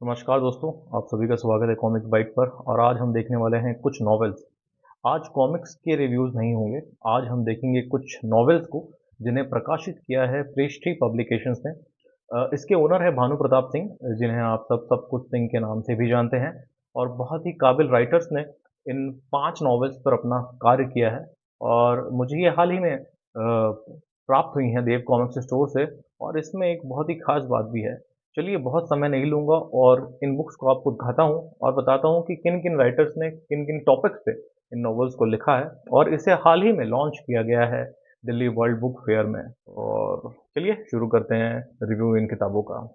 नमस्कार दोस्तों, आप सभी का स्वागत है कॉमिक बाइट पर। और आज हम देखने वाले हैं कुछ नॉवेल्स। आज कॉमिक्स के रिव्यूज़ नहीं होंगे। आज हम देखेंगे कुछ नॉवेल्स को जिन्हें प्रकाशित किया है प्रेस ट्री पब्लिकेशंस ने। इसके ओनर है भानु प्रताप सिंह, जिन्हें आप सब कुछ सिंह के नाम से भी जानते हैं। और बहुत ही काबिल राइटर्स ने इन 5 नॉवेल्स पर अपना कार्य किया है। और मुझे ये हाल ही में प्राप्त हुई हैं देव कॉमिक्स स्टोर से। और इसमें एक बहुत ही ख़ास बात भी है। चलिए, बहुत समय नहीं लूँगा और इन बुक्स को आपको दिखाता हूँ और बताता हूँ कि किन-किन राइटर्स ने किन-किन टॉपिक्स पे इन नॉवेल्स को लिखा है। और इसे हाल ही में लॉन्च किया गया है दिल्ली वर्ल्ड बुक फेयर में। और चलिए शुरू करते हैं रिव्यू इन किताबों का।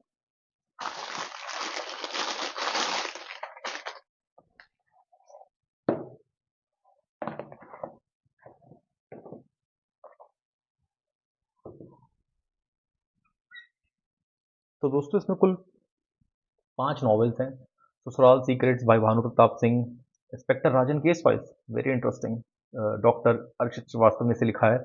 तो दोस्तों, इसमें कुल 5 नॉवेल्स हैं। Sasural secrets by Bhanu Pratap Singh, inspector Rajan case files, very interesting, doctor Archit Srivastava ने इसे लिखा है।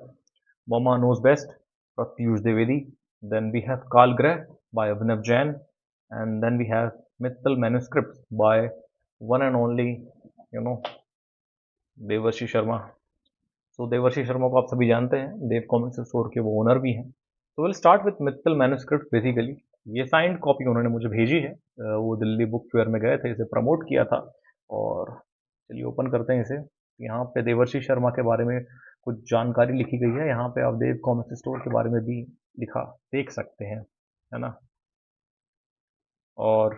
Mama Knows Best, Pratyush Dwivedi. Then we have Kal Grah by Abhinav Jain, and then we have Mittal Manuscripts by one and only, you know, देवर्षि शर्मा। तो देवर्षि शर्मा को आप सभी जानते हैं, देव कॉमिक्स स्टोर के वो ओनर भी हैं। तो will start with Mittal manuscript. Basically ये साइंड कॉपी उन्होंने मुझे भेजी है। वो दिल्ली बुक फेयर में गए थे, इसे प्रमोट किया था। और चलिए ओपन करते हैं इसे। यहाँ पे देवर्षि शर्मा के बारे में कुछ जानकारी लिखी गई है। यहाँ पे आप देव कॉमिक्स स्टोर के बारे में भी लिखा देख सकते हैं, है ना। और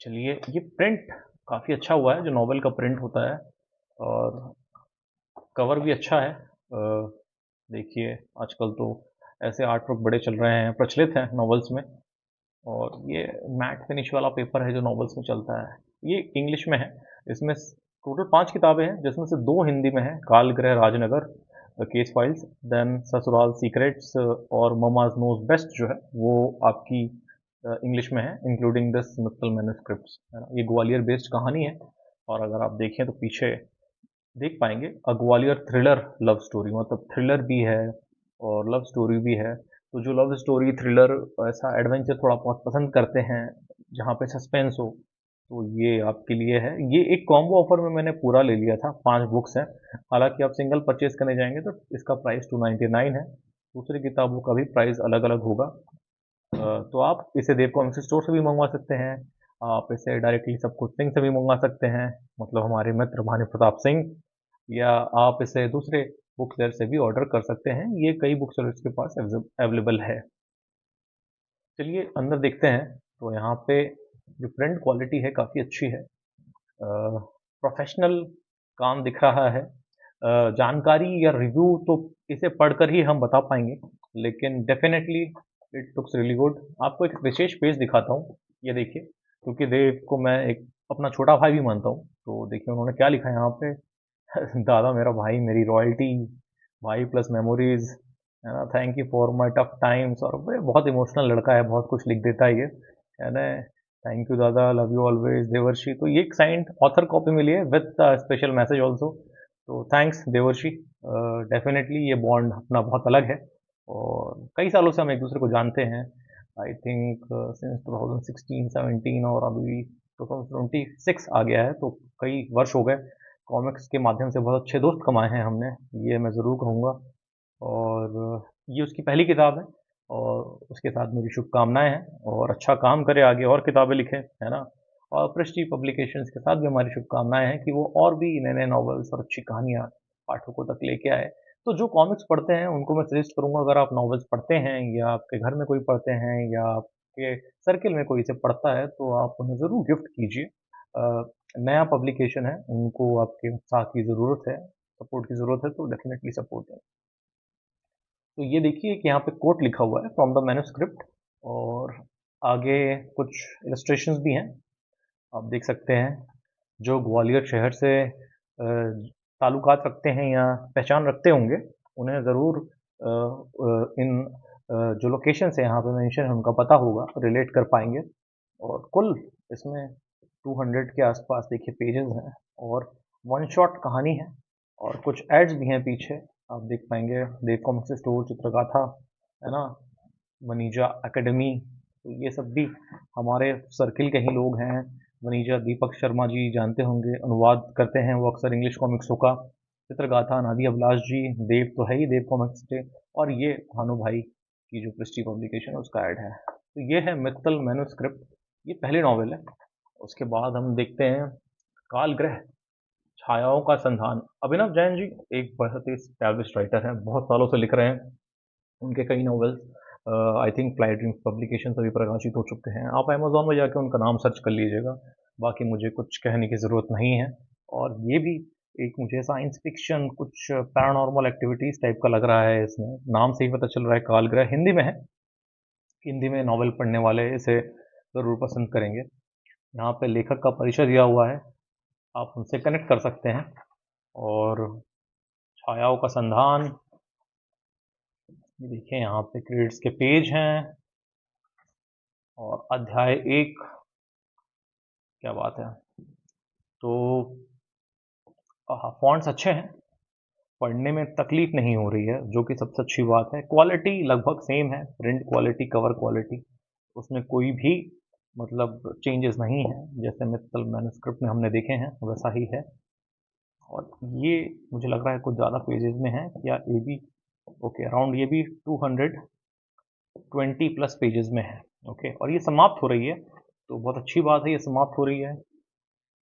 चलिए, ये प्रिंट काफ़ी अच्छा हुआ है, जो नॉवेल का प्रिंट होता है। और कवर भी अच्छा है। देखिए, आजकल तो ऐसे आर्ट वर्क बड़े चल रहे हैं, प्रचलित हैं नॉवेल्स में। और ये मैट फिनिश वाला पेपर है जो नॉवेल्स में चलता है। ये इंग्लिश में है। इसमें टोटल 5 किताबें हैं, जिसमें से 2 हिंदी में हैं, काल गृह राजनगर केस फाइल्स, देन ससुराल सीक्रेट्स और ममाज नोज बेस्ट जो है वो आपकी इंग्लिश में है, इंक्लूडिंग दिस मित्तल मैन्युस्क्रिप्ट्स, है ना। ये ग्वालियर बेस्ड कहानी है। और अगर आप देखें तो पीछे देख पाएंगे अ ग्वालियर थ्रिलर लव स्टोरी, मतलब थ्रिलर भी है और लव स्टोरी भी है। तो जो लव स्टोरी थ्रिलर ऐसा एडवेंचर थोड़ा बहुत पसंद करते हैं, जहाँ पे सस्पेंस हो, तो ये आपके लिए है। ये एक कॉम्बो ऑफर में मैंने पूरा ले लिया था, 5 बुक्स हैं। हालांकि आप सिंगल परचेज करने जाएंगे तो इसका प्राइस 299 है। दूसरी किताबों का भी प्राइस अलग अलग होगा। तो आप इसे देव कॉमिक्स स्टोर से भी मंगवा सकते हैं। आप इसे डायरेक्टली सब कुछ सिंह से भी मंगवा सकते हैं, मतलब हमारे मित्र भानु प्रताप सिंह। या आप इसे दूसरे बुक सेलर से भी ऑर्डर कर सकते हैं। ये कई बुक सेलर्स के पास अवेलेबल है। चलिए अंदर देखते हैं। तो यहाँ पे जो प्रिंट क्वालिटी है काफ़ी अच्छी है। प्रोफेशनल काम दिख रहा है। जानकारी या रिव्यू तो इसे पढ़कर ही हम बता पाएंगे, लेकिन definitely it looks really good. आपको एक विशेष पेज दिखाता हूँ, ये देखिए, क्योंकि देव को मैं एक अपना छोटा भाई भी मानता हूँ। तो देखिए उन्होंने क्या लिखा है यहाँ पे। दादा मेरा भाई, मेरी रॉयल्टी, भाई प्लस मेमोरीज, है ना, thank you for my tough times. और बहुत इमोशनल लड़का है, बहुत कुछ लिख देता है ये, है ना। थैंक यू दादा, लव यू ऑलवेज देवर्षि। तो ये एक साइंड ऑथर कॉपी मिली है विद स्पेशल मैसेज ऑल्सो। तो थैंक्स देवर्षि। डेफिनेटली ये बॉन्ड अपना बहुत अलग है। और कई सालों से हम एक दूसरे को जानते हैं। आई थिंक सिंस 2016-17, और अभी 2026 आ गया है, तो कई वर्ष हो गए। कॉमिक्स के माध्यम से बहुत अच्छे दोस्त कमाए हैं हमने, ये मैं ज़रूर कहूँगा। और ये उसकी पहली किताब है, और उसके साथ मेरी शुभकामनाएं हैं। और अच्छा काम करे, आगे और किताबें लिखे, है ना। और प्रेस्टीज पब्लिकेशंस के साथ भी हमारी शुभकामनाएं हैं कि वो और भी नए नए नॉवेल्स और अच्छी कहानियाँ पाठकों तक लेके आए। तो जो कॉमिक्स पढ़ते हैं उनको मैं सजेस्ट करूँगा, अगर आप नॉवेल्स पढ़ते हैं या आपके घर में कोई पढ़ते हैं या आपके सर्किल में कोई इसे पढ़ता है, तो आप उन्हें ज़रूर गिफ्ट कीजिए। नया पब्लिकेशन है, उनको आपके उत्साह की ज़रूरत है, सपोर्ट की ज़रूरत है, तो डेफिनेटली सपोर्ट है। तो ये देखिए कि यहाँ पे कोट लिखा हुआ है फ्रॉम द मैन्युस्क्रिप्ट। और आगे कुछ इलस्ट्रेशंस भी हैं, आप देख सकते हैं। जो ग्वालियर शहर से ताल्लुकात रखते हैं या पहचान रखते होंगे, उन्हें ज़रूर इन जो लोकेशन है यहाँ पे मेंशन है उनका पता होगा, रिलेट कर पाएंगे। और कुल इसमें 200 के आसपास देखिए पेजेस हैं, और वन शॉट कहानी है। और कुछ एड्स भी हैं पीछे, आप देख पाएंगे। देव कॉमिक्स स्टोर, चित्रगाथा, है ना, वनीजा एकेडमी, तो ये सब भी हमारे सर्किल के ही लोग हैं। वनीजा दीपक शर्मा जी जानते होंगे, अनुवाद करते हैं वो अक्सर इंग्लिश कॉमिक्सों का। चित्रगाथा नादी अभिलाष जी, देव तो है ही, देव कॉमिक्स डे, और ये भानु भाई की जो प्रेस्टी पब्लिकेशन है उसका ऐड है। तो ये है मित्तल मैन्युस्क्रिप्ट, ये पहली नॉवेल है। उसके बाद हम देखते हैं कालग्रह छायाओं का संधान। अभिनव जैन जी एक बहुत ही एस्टैब्लिश्ड राइटर हैं, बहुत सालों से लिख रहे हैं। उनके कई novels I think fly dreams publication से भी प्रकाशित हो चुके हैं। आप अमेजोन में जाके उनका नाम सर्च कर लीजिएगा, बाकी मुझे कुछ कहने की ज़रूरत नहीं है। और ये भी एक मुझे साइंस फिक्शन, कुछ पैरानॉर्मल एक्टिविटीज़ टाइप का लग रहा है। इसमें नाम से ही पता चल रहा है कालग्रह, हिंदी में है। हिंदी में नॉवेल पढ़ने वाले इसे ज़रूर पसंद करेंगे। यहाँ पे लेखक का परिचय दिया हुआ है, आप उनसे कनेक्ट कर सकते हैं। और छायाओं का संधान, ये देखिए यहाँ पे क्रेडिट्स के पेज हैं और अध्याय 1, क्या बात है। तो फॉन्ट्स अच्छे हैं, पढ़ने में तकलीफ नहीं हो रही है, जो कि सबसे अच्छी बात है। क्वालिटी लगभग सेम है, प्रिंट क्वालिटी, कवर क्वालिटी, उसमें कोई भी मतलब चेंजेस नहीं है। जैसे मित्तल मैन्युस्क्रिप्ट में हमने देखे हैं वैसा ही है। और ये मुझे लग रहा है कुछ ज़्यादा पेजेस में है, या ये भी ओके अराउंड, ये भी 220 प्लस पेजेस में है। ओके, और ये समाप्त हो रही है, तो बहुत अच्छी बात है, ये समाप्त हो रही है।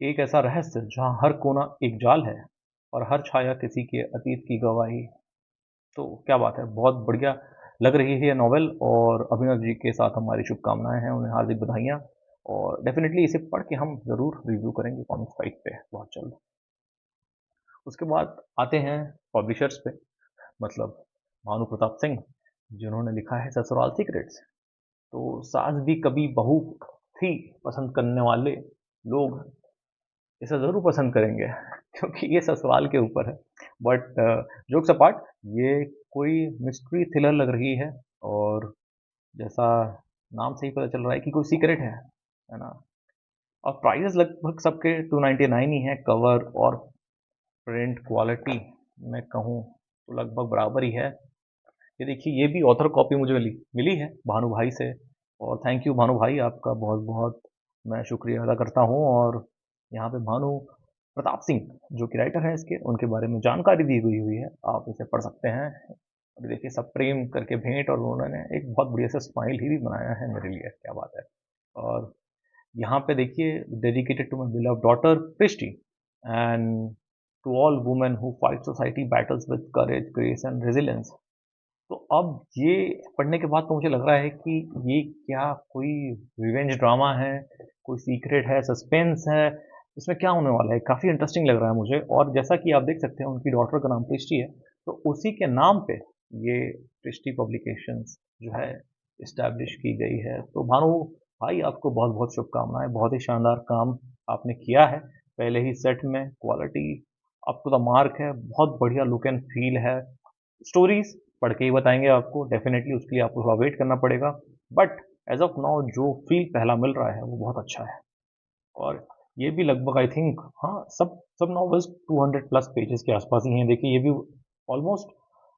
एक ऐसा रहस्य जहाँ हर कोना एक जाल है और हर छाया किसी के अतीत की गवाही। तो क्या बात है, बहुत बढ़िया लग रही है ये नॉवेल, और अभिनव जी के साथ हमारी शुभकामनाएं हैं, उन्हें हार्दिक बधाइयाँ। और डेफिनेटली इसे पढ़ के हम ज़रूर रिव्यू करेंगे कॉमिक्स साइट पे बहुत जल्द। उसके बाद आते हैं पब्लिशर्स पे, मतलब भानु प्रताप सिंह, जिन्होंने लिखा है ससुराल सीक्रेट्स। तो सास भी कभी बहू थी पसंद करने वाले लोग इसे ज़रूर पसंद करेंगे क्योंकि ये ससुराल के ऊपर है। बट जोक्स अपार्ट, ये कोई मिस्ट्री थ्रिलर लग रही है, और जैसा नाम से ही पता चल रहा है कि कोई सीक्रेट है ना। और प्राइस लगभग सबके 299 ही है। कवर और प्रिंट क्वालिटी मैं कहूँ तो लगभग बराबर ही है। ये देखिए, ये भी ऑथर कॉपी मुझे मिली है भानु भाई से, और थैंक यू भानु भाई, आपका बहुत बहुत मैं शुक्रिया अदा करता हूँ। और यहाँ पे भानु प्रताप सिंह जो कि राइटर हैं इसके, उनके बारे में जानकारी दी गई हुई है, आप इसे पढ़ सकते हैं। अभी देखिए, सब प्रेम करके भेंट, और उन्होंने एक बहुत बढ़िया सा स्माइल ही भी बनाया है मेरे लिए, क्या बात है। और यहाँ पे देखिए, dedicated to my beloved daughter Pristy and to all women who fight society battles with courage, grace and resilience. तो अब ये पढ़ने के बाद तो मुझे लग रहा है कि ये क्या कोई रिवेंज ड्रामा है, कोई सीक्रेट है, सस्पेंस है, इसमें क्या होने वाला है। काफ़ी इंटरेस्टिंग लग रहा है मुझे। और जैसा कि आप देख सकते हैं, उनकी डॉटर का नाम प्रिस्टी है, तो उसी के नाम पे ये प्रिस्टी पब्लिकेशंस जो है इस्टेब्लिश की गई है। तो भानु भाई, आपको बहुत बहुत शुभकामनाएं, बहुत ही शानदार काम आपने किया है। पहले ही सेट में quality up to the mark है, बहुत बढ़िया लुक एंड फील है। स्टोरीज पढ़ के ही बताएंगे आपको, डेफिनेटली उसके लिए आपको थोड़ा वेट करना पड़ेगा। बट एज ऑफ नाउ जो फील पहला मिल रहा है वो बहुत अच्छा है। और ये भी लगभग आई थिंक, हाँ, सब सब नॉवेल्स 200 प्लस पेजेस के आसपास ही हैं। देखिए, ये भी ऑलमोस्ट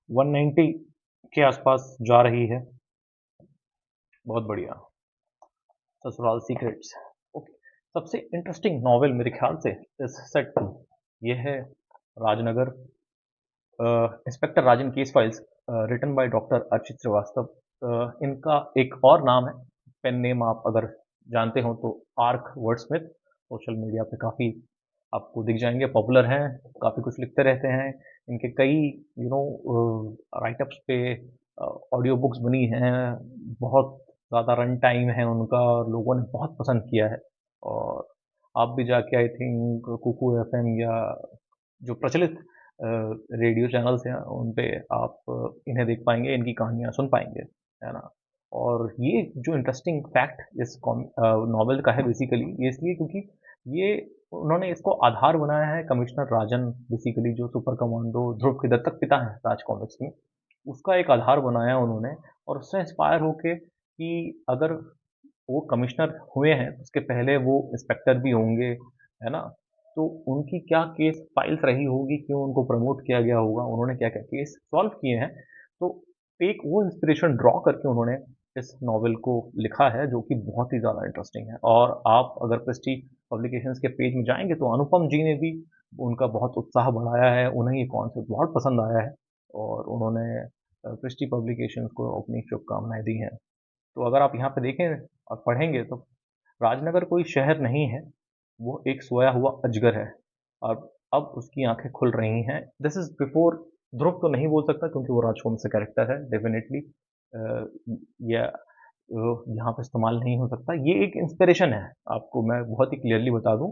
190 के आसपास जा रही है। बहुत बढ़िया। Sasural secrets, okay. सबसे इंटरेस्टिंग नॉवेल मेरे ख्याल से इस सेट की ये है Rajnagar, inspector Rajan case files, written by doctor Archit Shrivastava. इनका एक और नाम है, पेन नेम आप अगर जानते हो तो आर्क वर्डस्मिथ। सोशल मीडिया पे काफ़ी आपको दिख जाएंगे, पॉपुलर हैं, काफ़ी कुछ लिखते रहते हैं। इनके कई राइटअप्स पे ऑडियो बुक्स बनी हैं, बहुत ज़्यादा रन टाइम है उनका, और लोगों ने बहुत पसंद किया है। और आप भी जाके आई थिंक कुकू एफएम या जो प्रचलित रेडियो चैनल्स हैं उन पे आप इन्हें देख पाएंगे, इनकी कहानियाँ सुन पाएंगे, है ना। और ये जो इंटरेस्टिंग फैक्ट इस नॉवेल का है बेसिकली, ये इसलिए क्योंकि ये उन्होंने इसको आधार बनाया है कमिश्नर राजन, बेसिकली जो सुपर कमांडो ध्रुव के दत्तक पिता हैं राज कॉमिक्स में, उसका एक आधार बनाया उन्होंने। और उससे इंस्पायर होके कि अगर वो कमिश्नर हुए हैं तो उसके पहले वो इंस्पेक्टर भी होंगे, है ना। तो उनकी क्या केस फाइल्स रही होगी, क्यों उनको प्रमोट किया गया होगा, उन्होंने क्या क्या केस सॉल्व किए हैं। तो एक वो इंस्पिरेशन ड्रॉ करके उन्होंने इस नॉवल को लिखा है, जो कि बहुत ही ज़्यादा इंटरेस्टिंग है। और आप अगर प्रेस्टी पब्लिकेशंस के पेज में जाएँगे तो अनुपम जी ने भी उनका बहुत उत्साह बढ़ाया है, उन्हें ये कॉन्सेप्ट बहुत पसंद आया है और उन्होंने क्रिस्टी पब्लिकेशंस को अपनी शुभकामनाएँ दी हैं। तो अगर आप यहाँ पे देखें और पढ़ेंगे तो राजनगर कोई शहर नहीं है, वो एक सोया हुआ अजगर है और अब उसकी आँखें खुल रही हैं। दिस इज़ बिफोर ध्रुव तो नहीं बोल सकता क्योंकि वो राजवंश से कैरेक्टर है डेफ़िनेटली या यहाँ पे इस्तेमाल नहीं हो सकता। ये एक इंस्पिरेशन है, आपको मैं बहुत ही क्लियरली बता दूँ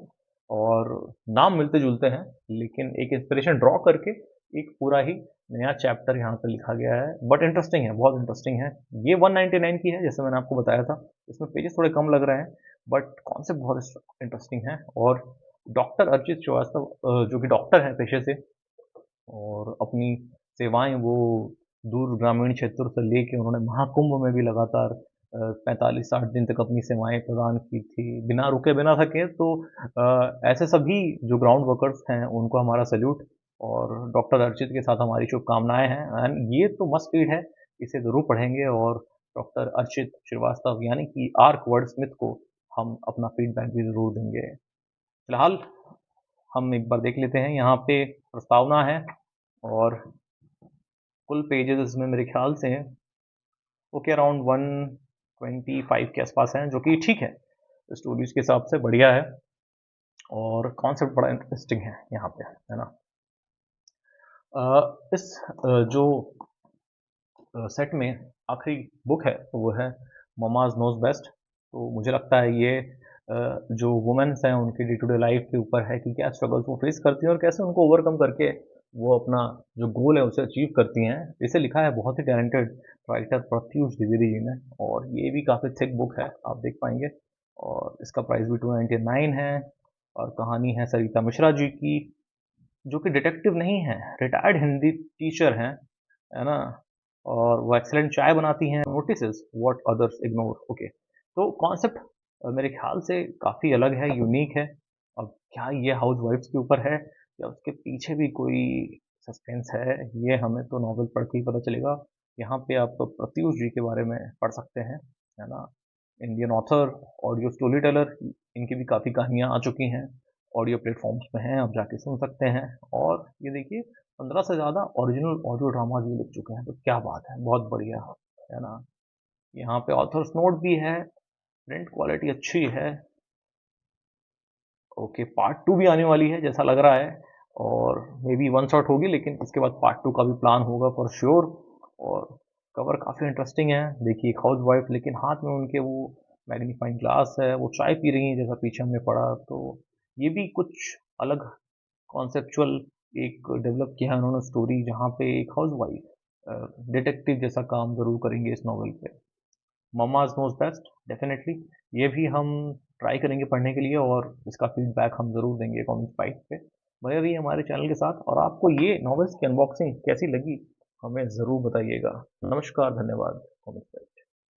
और नाम मिलते-जुलते हैं, लेकिन एक इंस्पिरेशन ड्रॉ करके एक पूरा ही नया चैप्टर यहाँ पे लिखा गया है। बट इंटरेस्टिंग है, बहुत इंटरेस्टिंग है। ये 199 की है, जैसे मैंने आपको बताया था। इसमें पेजेस थोड़े कम लग रहे हैं, बट कॉन्सेप्ट बहुत इंटरेस्टिंग है और डॉक्टर अर्चित श्रीवास्तव जो कि डॉक्टर हैं पेशे से और अपनी सेवाएँ वो दूर ग्रामीण क्षेत्रों से लेके उन्होंने महाकुंभ में भी लगातार 45-60 दिन तक अपनी सेवाएँ प्रदान की थी, बिना रुके, बिना थके। तो ऐसे सभी जो ग्राउंड वर्कर्स हैं, उनको हमारा सैल्यूट और डॉक्टर अर्चित के साथ हमारी शुभकामनाएँ हैं एंड ये तो मस्ट रीड है, इसे ज़रूर पढ़ेंगे और डॉक्टर अर्चित श्रीवास्तव यानी कि आर्क वर्डस्मिथ को हम अपना फीडबैक भी ज़रूर देंगे। फिलहाल हम एक बार देख लेते हैं, यहाँ पे प्रस्तावना है और कुल पेजेज़ इसमें मेरे ख़्याल से ओके अराउंड 125 के आसपास हैं, जो कि ठीक है, स्टोरीज़ के हिसाब से बढ़िया है और कॉन्सेप्ट बड़ा इंटरेस्टिंग है यहाँ पे, है ना? इस जो सेट में आखिरी बुक है, वो है ममाज़ नोज़ बेस्ट। तो मुझे लगता है ये जो वुमेन्स हैं, उनकी डे टू डे लाइफ़ के ऊपर है कि क्या स्ट्रगल्स वो फेस करती हैं और कैसे उनको ओवरकम करके वो अपना जो गोल है, उसे अचीव करती हैं। इसे लिखा है बहुत ही टैलेंटेड राइटर प्रत्युष द्विवेदी जी ने और ये भी काफ़ी थिक बुक है, आप देख पाएँगे और इसका प्राइस भी 299 है और कहानी है सरिता मिश्रा जी की, जो कि डिटेक्टिव नहीं है, रिटायर्ड हिंदी टीचर हैं, है ना? और वो एक्सीलेंट चाय बनाती हैं, notices what others ignore okay. तो कॉन्सेप्ट मेरे ख़्याल से काफ़ी अलग है, यूनिक है। अब क्या ये हाउसवाइफ्स के ऊपर है या उसके पीछे भी कोई सस्पेंस है, ये हमें तो नॉवल पढ़ के ही पता चलेगा। यहाँ पे आप प्रत्युष जी के बारे में पढ़ सकते हैं, है ना? Indian author, audio story teller, इनकी भी काफ़ी कहानियाँ आ चुकी हैं, ऑडियो प्लेटफ़ॉर्म्स पे हैं, आप जाके सुन सकते हैं और ये देखिए 15 से ज़्यादा ओरिजिनल ऑडियो ड्रामाज़ भी लिख चुके हैं, तो क्या बात है, बहुत बढ़िया, है ना? यहाँ पे ऑथर्स नोट भी है, प्रिंट क्वालिटी अच्छी है, ओके पार्ट 2 भी आने वाली है जैसा लग रहा है और मे बी वन शॉट होगी लेकिन इसके बाद पार्ट 2 का भी प्लान होगा फॉर श्योर और कवर काफ़ी इंटरेस्टिंग है। देखिए एक हाउसवाइफ लेकिन हाथ में उनके वो मैग्नीफाइंग ग्लास है, वो चाय पी रही हैं जैसा पीछे हमने पढ़ा, तो ये भी कुछ अलग कॉन्सेप्चुअल एक डेवलप किया है उन्होंने स्टोरी जहाँ पे एक हाउसवाइफ डिटेक्टिव जैसा काम ज़रूर करेंगे इस नॉवल पे। ममाज़ नोज़ बेस्ट डेफ़िनेटली ये भी हम ट्राई करेंगे पढ़ने के लिए और इसका फीडबैक हम ज़रूर देंगे कमेंट साइट पे। बने रहिए हमारे चैनल के साथ और आपको ये नॉवेल्स की अनबॉक्सिंग कैसी लगी, हमें ज़रूर बताइएगा। नमस्कार, धन्यवाद। Comment site